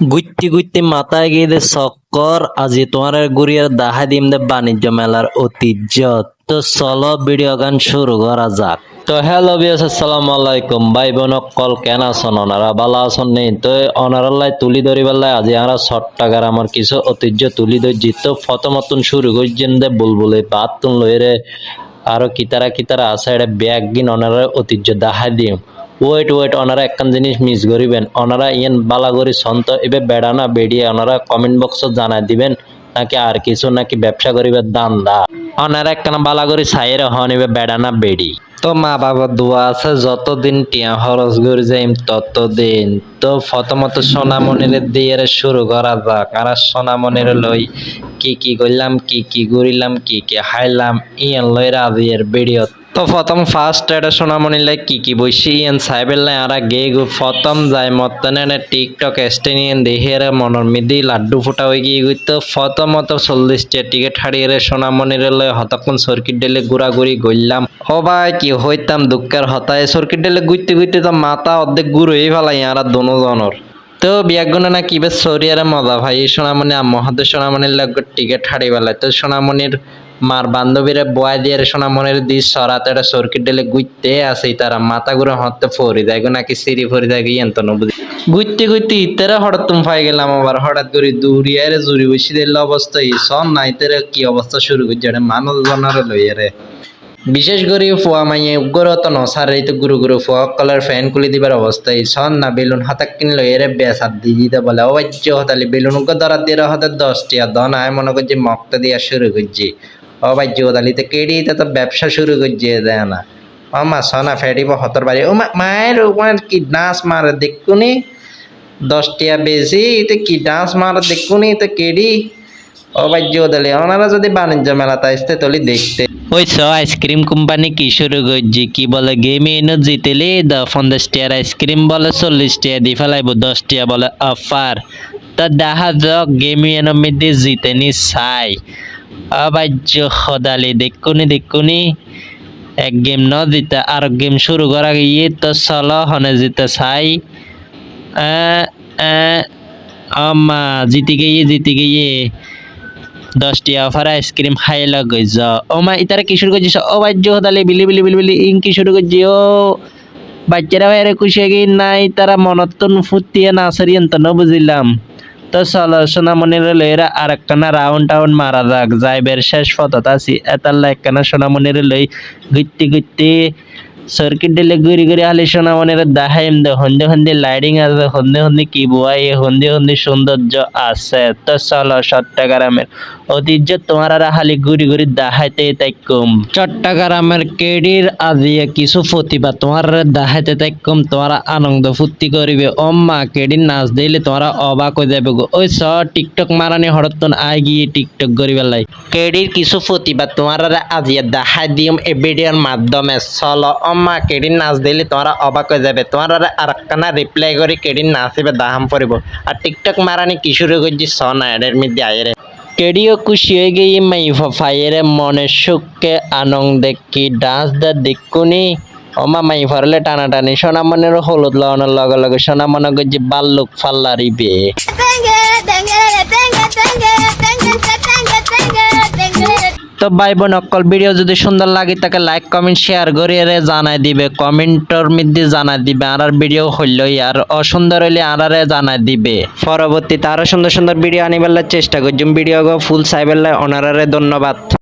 গুইত্তি গুইত্তি মাথায় গিয়ে দে চক্কর আজি তোমার গুড়িয়ার দেখা দিম দে বাণিজ্য মেলার ঐতিহ্য। তো চলো ভিডিও গান শুরু করা যাক। তো হ্যালো বিয়াস, আসসালামু আলাইকুম ভাই বোন কল কেন আছেন? ওনারা ভালো আছেন নেই? তো ওনারাল্লাই তুলি ধরিবাল্লাই আজি আমরা টাকার আমার কিছু ঐতিহ্য তুলি ধরছি। তো প্রথমতন শুরু করছেন দে বুলবুলে বাদ তুন লইরে আরো কিতারা কিতারা আছে এটা ব্যাগ গিন ওনারা ঐতিহ্য দেখা দিম। ওয়েট ওনারা একখান জিনিস মিস করিবেন, ওনারা ইয়ান বালাগরি সন্ত এবে বেড়া না বেড়িয়ে ওনারা কমেন্ট বক্সত জানাই দিবেন নাকি আর কিছু নাকি ব্যবসা করিবে দান্দা। ওনারা একখানা বালাগরি সাইরে হন এবে বেড়া না বেড়ি। তো মা বাবার দোয়া আছে যতদিন টিয়া খরচ করে যাইম ততদিন। তো প্রথমত সোনামণিরে দিয়ে শুরু করা যাক। আর সোনামণিরে লই কি কি করলাম, কি কি ঘুরিলাম, কি কি খাইলাম ইয়ান লই রাজিয়ের ভিডিও। তো প্রথম ফার্স্ট এটা সোনামণি লাই কি কি বসি ইয়ান সাইবেল লাই আর গে গু প্রথম যাই মতনে টিকটক স্টেনিয়ান দেহের মনের মিদি লাড্ডু ফুটা হয়ে গিয়ে তো প্রথমত 40টা টিকিট হারিয়ে সোনামণির লয় হতক্ষণ সর্কিট ডেলে ঘুরাঘুরি গইলাম। ও ভাই কি হইতাম দুঃখের হতায় সর্কিট ডেলে গুইতে গুইতে তো মাথা অর্ধেক গুড় হয়ে ফেলাই আর দুজনের। তো বিয়াগুনে না কি বেশ সরিয়ারে মজা ভাই সোনামণি মহাদেব সোনামণির লাগে টিকিট হারিয়ে বেলায়। তো সোনামণির মার বান্ধবীরা বয় দিয়ে সোনামণির দি সরাতে একটা সর্কিট ডেলে গুইতে আসে তারা মাথা ঘুরে হতে ফরি দেয় নাকি সিঁড়ি ফরি দেয় গিয়ে তো বুঝি গুইতে গুইতে ইতারা হঠাৎ তুমি পাই গেলাম আবার হঠাৎ করে দৌড়িয়ারে জুড়ি বসি দিলে অবস্থা এই সন নাই তারা কি অবস্থা শুরু করছে মানুষ জনারে লইয়ারে। বিশেষ করে ফুয়া মাইয়ে উগ্র তো নসার এই তো গুরু গুরু ফুয়া কলার ফ্যান খুলে দিবার অবস্থা এই সন না বেলুন হাতাক কিনলো এর বেসাদ দিয়ে দিতে বলে অবাচ্য হতালি বেলুন দরাত দিয়ে হাতে 10টি আর দন আয় মনে করছি মক্ত দিয়া শুরু করছি অবাচ্য হতালিতে কেড়িতে তো ব্যবসা শুরু করছে দেয় না। ও মা সনা ফেটিব হতর বাড়ি ও মায়ের ওখানে কি ডান্স মারে দেখুনি 10টিয়া বেশি এতে কি ডান্স মারে দেখুনি তো কেডি অবাচ্য হতালি ওনারা যদি বাণিজ্য মেলাতে আসতে তলি দেখতে ওই আইসক্রিম কোম্পানি কি শুরু করছি কি বলে গেমে এনে জিতেলে 50 টাকার আইসক্রিম বলে 40 টাকা দিয়ে ফেলাইব 10 টাকা বলে অফার। তা দেখা যাক গেমে এনে মধ্যে জিতেনি চাই অবাচ্য হদালি দেখুনি এক গেম ন জিতে আর গেম শুরু করা গিয়ে তো চলো হনে জিতে চাই আমা জিতে গিয়ে 10টি অফার আইসক্রিম খাইলা গইজ ও মা ইতারা কি শুরু করছিস ও বাজ্য হতালে বিলি বিলি বিলি বিলি ইন কি শুরু করছি ও বাচ্চারা বাইরে খুশি হয়ে গিয়ে নাই তারা মনত্তন ফুটিয়ে নাচরিয়েন তো না বুঝিলাম। তো চলো সোনামণির লইরা আর একখানা রাউন্ড মারা যাক যাইবের শেষ পথত আছি এতাল্লা একখানা সোনামণির লই ঘুরতে সার্কিট দিলে ঘুরি হালি সোনামণির দেখাইম দে হন্দে লাইটিং আছে হন্দে কি বুয়াই হন্দে সৌন্দর্য আছে। তো চলো চট্টগ্রামের ঐতিহ্য তোমার হালি ঘুরি দেখাইতে তাইকুম চট্টগ্রামের কেডির আজিয়ে কিছু প্রতিভা তোমার দেখাইতে তাইকুম তোমারা আনন্দ ফুর্তি করিবে অম্মা কেডির নাচ দিলে তোমরা অবাক হয়ে যাবে গো। ওই টিকটক মারানি হরতন আই গিয়ে টিকটক করিবেলাই কেডির কিছু প্রতিভা তোমার আজিয়ে দেখাই দিম এই ভিডিওর মাধ্যমে চলো মা কেডিন নাচ দিলে তোমরা অবাক হয়ে যাবে তোমার আর একখানা রিপ্লাই করে কেডিন নাচিবে দাহাম পড়ব আর টিকটক মারানি কি শুরু করছি সন এর মধ্যে আয়েরে কেডিও খুশি হয়ে গিয়ে মাই ফাইয়ের মনের সুখকে আনন্দে কি ডান্স দা দেখুনি ওমা মাই ফরলে টানাটানি সোনামনের হলুদ লাগানোর লগে সোনামনে গজি বাল্লুক ফাল্লারিবে। তো ভাই বোন অকল ভিডিও যদি সুন্দর লাগে তাকে লাইক কমেন্ট শেয়ার করিয়ে জানাই দিবে কমেন্টর মধ্যে জানাই দিবে আর ভিডিও হইলই আর অসুন্দর হইলে আরারে জানাই দিবে পরবর্তীতে আরো সুন্দর ভিডিও আনিবার চেষ্টা করছি ভিডিও ফুল সাইবেল অনারারে ধন্যবাদ।